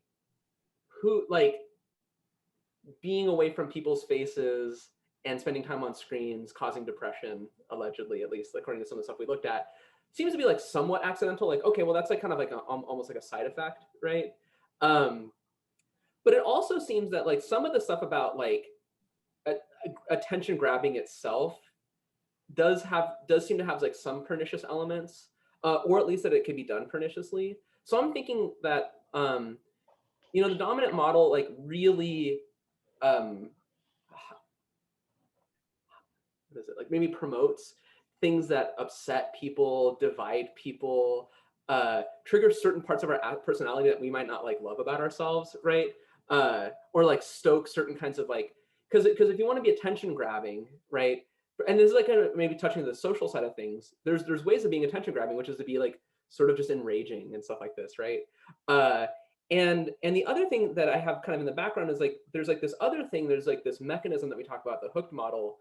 who, like being away from people's faces and spending time on screens causing depression, allegedly, at least according to some of the stuff we looked at, seems to be like somewhat accidental. Like, okay, well, that's like kind of like almost like a side effect, right? But it also seems that like some of the stuff about like attention grabbing itself does seem to have like some pernicious elements, or at least that it could be done perniciously. So I'm thinking that you know, the dominant model like really what is it, like maybe promotes things that upset people, divide people, trigger certain parts of our personality that we might not like love about ourselves, right? Or like stoke certain kinds of like, because if you want to be attention grabbing, right? And this is like kind of maybe touching the social side of things. There's ways of being attention grabbing, which is to be like sort of just enraging and stuff like this, right? And the other thing that I have kind of in the background is like there's like this other thing. There's like this mechanism that we talk about, the hooked model,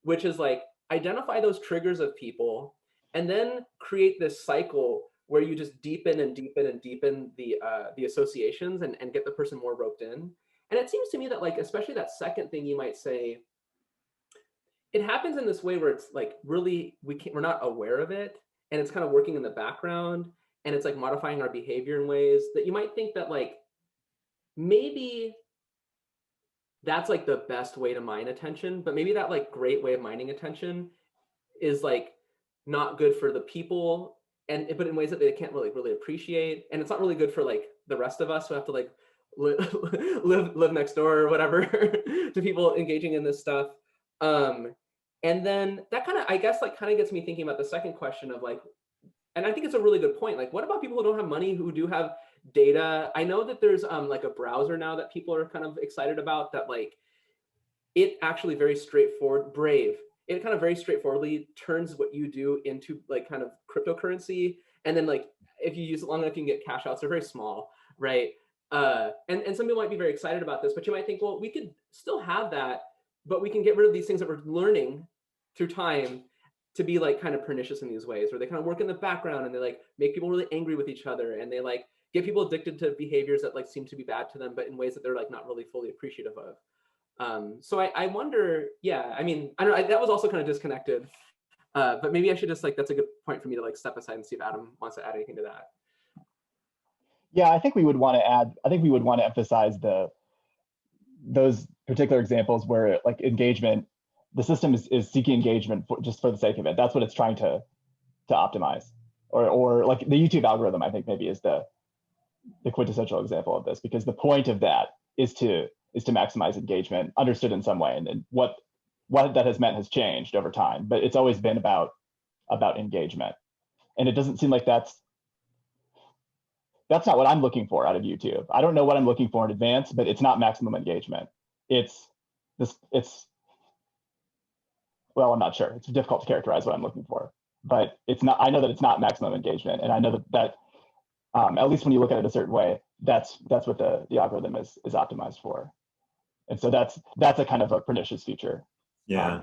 which is like identify those triggers of people and then create this cycle where you just deepen and deepen and deepen the associations and get the person more roped in. And it seems to me that like, especially that second thing, you might say, it happens in this way where it's like really, we're not aware of it. And it's kind of working in the background and it's like modifying our behavior in ways that you might think that like, maybe that's like the best way to mine attention, but maybe that like great way of mining attention is like not good for the people, but in ways that they can't really appreciate, and it's not really good for like the rest of us who have to like live next door or whatever to people engaging in this stuff. And then that kind of, I guess, like kind of gets me thinking about the second question of like, and I think it's a really good point. Like, what about people who don't have money, who do have data? I know that there's like a browser now that people are kind of excited about that, like it actually very straightforward, Brave. It kind of very straightforwardly turns what you do into like kind of cryptocurrency. And then like, if you use it long enough, you can get cash outs. They're very small, right? And some people might be very excited about this, but you might think, well, we could still have that, but we can get rid of these things that we're learning through time to be like kind of pernicious in these ways, where they kind of work in the background and they like make people really angry with each other, and they like get people addicted to behaviors that like seem to be bad to them, but in ways that they're like not really fully appreciative of. So I wonder, yeah, I mean, I don't know, that was also kind of disconnected, but maybe I should just like, that's a good point for me to like step aside and see if Adam wants to add anything to that. Yeah, I think we would want to emphasize those particular examples where like engagement, the system is seeking engagement just for the sake of it. That's what it's trying to optimize. Or like the YouTube algorithm, I think maybe is the quintessential example of this, because the point of that is to maximize engagement, understood in some way. And what that has meant has changed over time, but it's always been about engagement. And it doesn't seem like that's not what I'm looking for out of YouTube. I don't know what I'm looking for in advance, but it's not maximum engagement. Well, I'm not sure. It's difficult to characterize what I'm looking for, but it's not. I know that it's not maximum engagement, and I know that at least when you look at it a certain way, that's what the algorithm is optimized for. And so that's a kind of a pernicious feature. Yeah.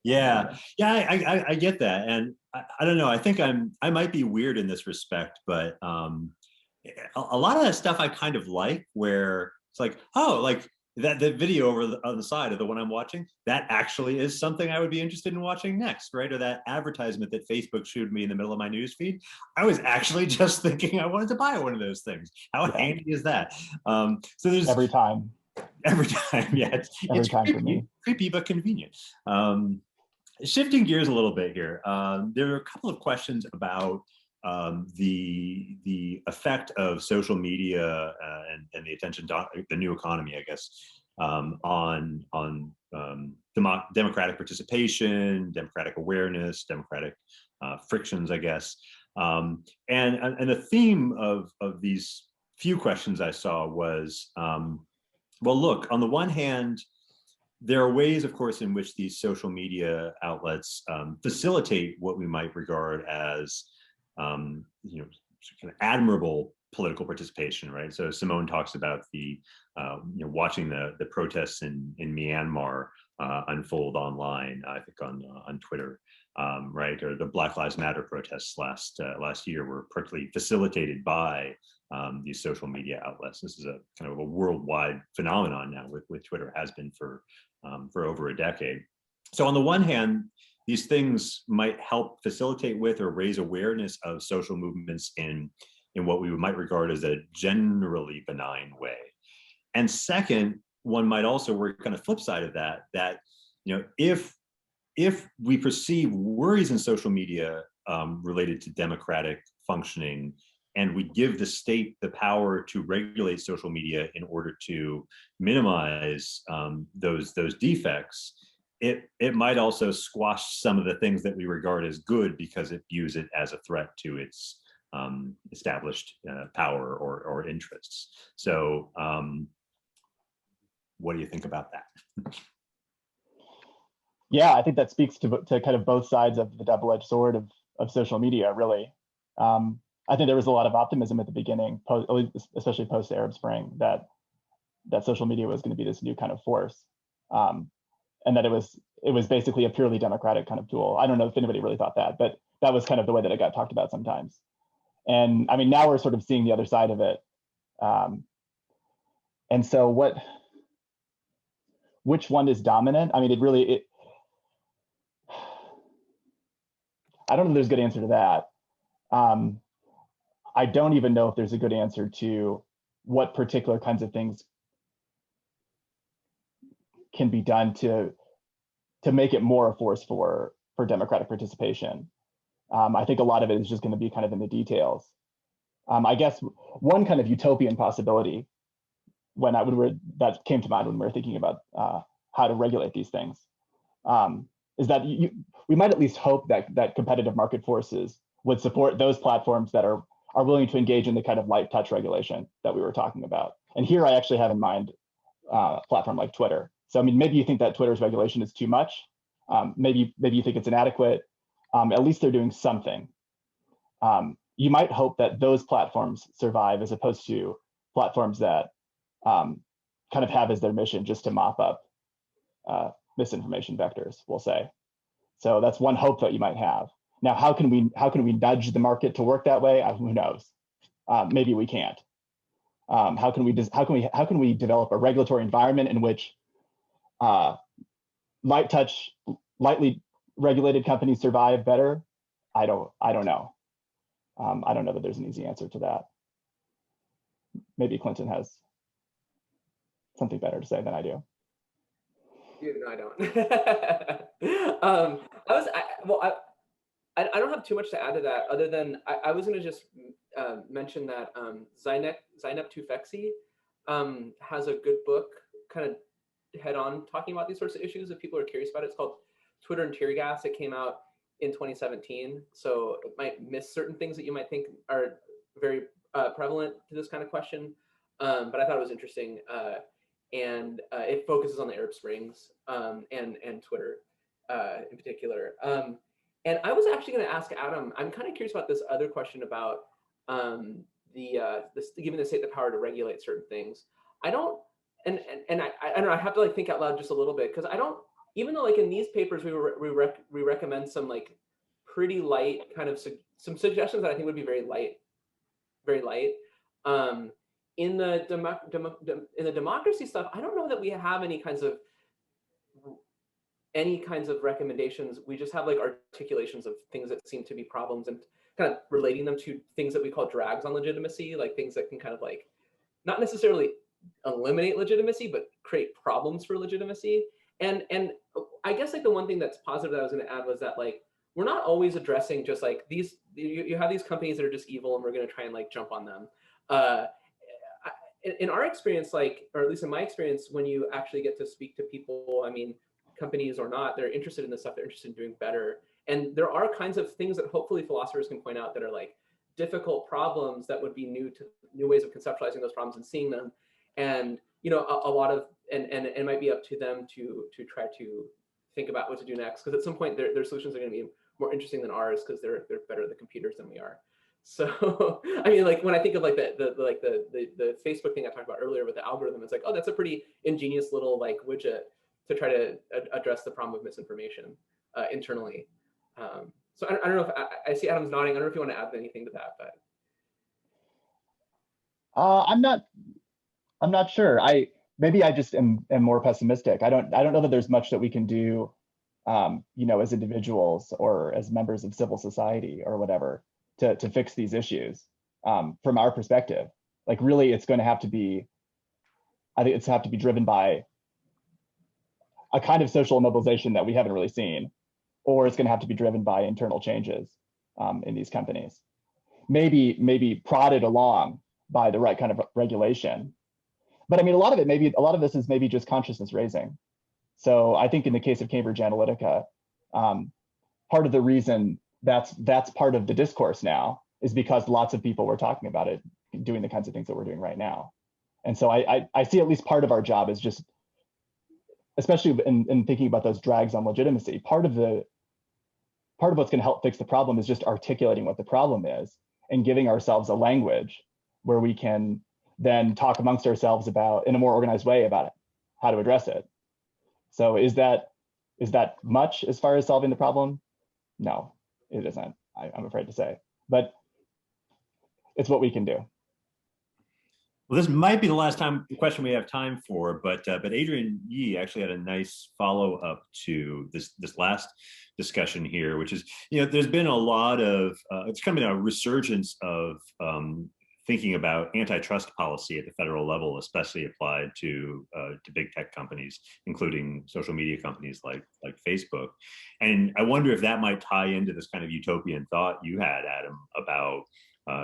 I get that, and I don't know. I think I might be weird in this respect, but a lot of that stuff I kind of like, where it's like, oh, like that video on the side of the one I'm watching, that actually is something I would be interested in watching next, right? Or that advertisement that Facebook showed me in the middle of my newsfeed, I was actually just thinking I wanted to buy one of those things. How handy is that? So there's every time, yeah, it's creepy but convenient. Shifting gears a little bit here, there are a couple of questions about the effect of social media and the attention, the new economy, I guess, on democratic participation, democratic awareness, democratic frictions, I guess. And the theme of these few questions I saw was, well, look, on the one hand, there are ways, of course, in which these social media outlets facilitate what we might regard as kind of admirable political participation, right? So Simone talks about the watching the protests in Myanmar unfold online. I think on Twitter, right? Or the Black Lives Matter protests last year were partly facilitated by these social media outlets. This is a kind of a worldwide phenomenon now with Twitter, has been for over a decade. So on the one hand, these things might help facilitate with or raise awareness of social movements in what we might regard as a generally benign way. And second, one might also work on a flip side of that, if we perceive worries in social media related to democratic functioning, and we give the state the power to regulate social media in order to minimize those defects, it might also squash some of the things that we regard as good because it views it as a threat to its established power or interests. So what do you think about that? Yeah, I think that speaks to kind of both sides of the double-edged sword of social media, really. I think there was a lot of optimism at the beginning, especially post the Arab Spring, that social media was going to be this new kind of force, and that it was basically a purely democratic kind of tool. I don't know if anybody really thought that, but that was kind of the way that it got talked about sometimes. And I mean, now we're sort of seeing the other side of it. And so which one is dominant? I mean, I don't know if there's a good answer to that. I don't even know if there's a good answer to what particular kinds of things can be done to make it more a force for democratic participation. I think a lot of it is just going to be kind of in the details. I guess one kind of utopian possibility that came to mind when we were thinking about how to regulate these things is that we might at least hope that competitive market forces would support those platforms that are willing to engage in the kind of light touch regulation that we were talking about. And here I actually have in mind a platform like Twitter. So I mean, maybe you think that Twitter's regulation is too much. Maybe you think it's inadequate. At least they're doing something. You might hope that those platforms survive as opposed to platforms that kind of have as their mission just to mop up misinformation vectors, we'll say. So that's one hope that you might have. Now, how can we nudge the market to work that way? Who knows? Maybe we can't. How can we develop a regulatory environment in which lightly regulated companies survive better? I don't know. I don't know that there's an easy answer to that. Maybe Clinton has something better to say than I do. No, I don't. I don't have too much to add to that, other than I was going to just mention that Zeynep Tufekci has a good book, kind of head on talking about these sorts of issues if people are curious about it. It's called Twitter and Tear Gas. It came out in 2017, so it might miss certain things that you might think are very prevalent to this kind of question, but I thought it was interesting, and it focuses on the Arab Springs and Twitter in particular. And I was actually going to ask Adam, I'm kind of curious about this other question about giving the state the power to regulate certain things. I don't know, I have to like think out loud just a little bit, because I don't, even though like in these papers we recommend some like pretty light kind of some suggestions that I think would be very light. In the democracy stuff, I don't know that we have any kinds of recommendations. We just have like articulations of things that seem to be problems and kind of relating them to things that we call drags on legitimacy, like things that can kind of like not necessarily eliminate legitimacy, but create problems for legitimacy. And I guess like the one thing that's positive that I was going to add was that like we're not always addressing just like these. You have these companies that are just evil, and we're going to try and like jump on them. In our experience, like, or at least in my experience, when you actually get to speak to people, I mean, companies or not, they're interested in this stuff. They're interested in doing better. And there are kinds of things that hopefully philosophers can point out that are like difficult problems that would be new ways of conceptualizing those problems and seeing them. And, you know, a lot of, and it might be up to them to try to think about what to do next. Because at some point their solutions are going to be more interesting than ours because they're better at the computers than we are. So, I mean, like when I think of like the Facebook thing I talked about earlier with the algorithm, it's like, oh, that's a pretty ingenious little like widget to try to address the problem of misinformation internally. So I don't know if I see Adam's nodding. I don't know if you want to add anything to that, but I'm not sure. Maybe I just am more pessimistic. I don't know that there's much that we can do, as individuals or as members of civil society or whatever to fix these issues. From our perspective, like really, it's going to have to be. I think it's have to be driven by a kind of social mobilization that we haven't really seen, or it's going to have to be driven by internal changes in these companies. Maybe prodded along by the right kind of regulation. But I mean, a lot of this is maybe just consciousness raising. So I think in the case of Cambridge Analytica, part of the reason that's part of the discourse now is because lots of people were talking about it, doing the kinds of things that we're doing right now. And so I see at least part of our job is just, especially in thinking about those drags on legitimacy, part of what's going to help fix the problem is just articulating what the problem is and giving ourselves a language where we can then talk amongst ourselves about, in a more organized way, about it, how to address it. So is that much as far as solving the problem? No, it isn't, I'm afraid to say, but it's what we can do. Well, this might be the last question we have time for, but Adrian Yee actually had a nice follow-up to this last discussion here, which is, there's been a lot of, it's kind of been a resurgence of thinking about antitrust policy at the federal level, especially applied to big tech companies, including social media companies like Facebook. And I wonder if that might tie into this kind of utopian thought you had, Adam, about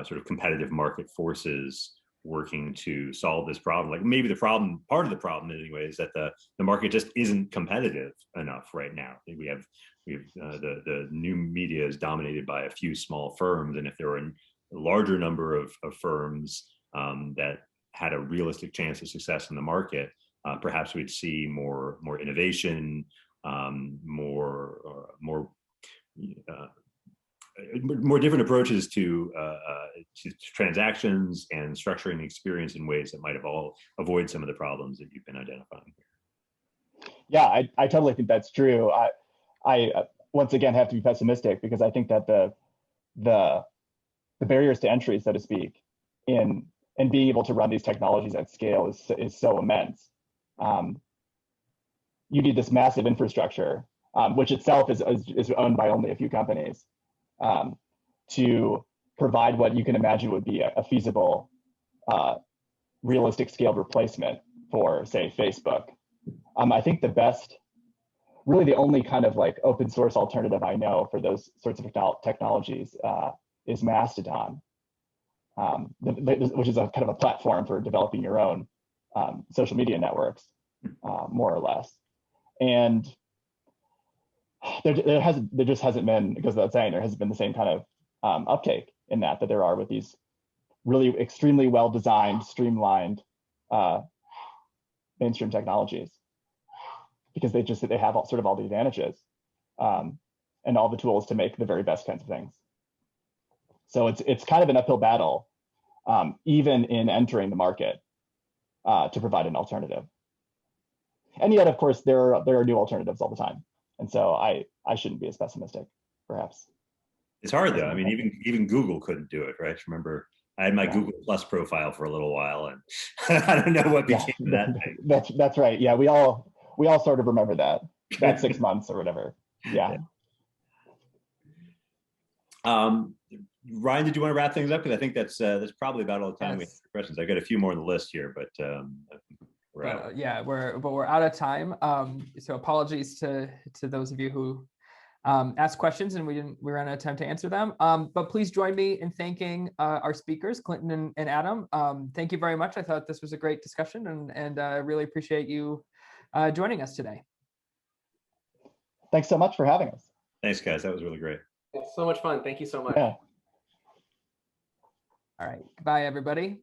sort of competitive market forces working to solve this problem. Like maybe part of the problem anyway, is that the market just isn't competitive enough right now. We have the new media is dominated by a few small firms, and if there were a larger number of firms that had a realistic chance of success in the market, perhaps we'd see more innovation, more different approaches to transactions and structuring the experience in ways that might avoid some of the problems that you've been identifying here. Yeah, I totally think that's true. I once again have to be pessimistic because I think that the barriers to entry, so to speak, in being able to run these technologies at scale is so immense. You need this massive infrastructure, which itself is owned by only a few companies, to provide what you can imagine would be a feasible, realistic scaled replacement for, say, Facebook. I think really the only kind of like open source alternative I know for those sorts of technologies is Mastodon, which is a kind of a platform for developing your own social media networks, more or less. And there just hasn't been, it goes without saying, there hasn't been the same kind of uptake in that there are with these really extremely well-designed, streamlined mainstream technologies, because they have all the advantages and all the tools to make the very best kinds of things. So it's kind of an uphill battle, even in entering the market to provide an alternative. And yet, of course, there are new alternatives all the time. And so I shouldn't be as pessimistic, perhaps. It's hard though. I mean, even Google couldn't do it, right? Remember, I had my Google Plus profile for a little while, and I don't know what became of that thing. That's right. Yeah, we all sort of remember that 6 months or whatever. Yeah. Ryan, did you want to wrap things up? Because I think that's probably about all the time we have for questions. I got a few more on the list here, but we're out. Yeah, we're out of time. So apologies to those of you who asked questions and we ran out of time to answer them. But please join me in thanking our speakers, Clinton and Adam. Thank you very much. I thought this was a great discussion, and I really appreciate you joining us today. Thanks so much for having us. Thanks, guys. That was really great. It's so much fun. Thank you so much. Yeah. All right. Goodbye, everybody.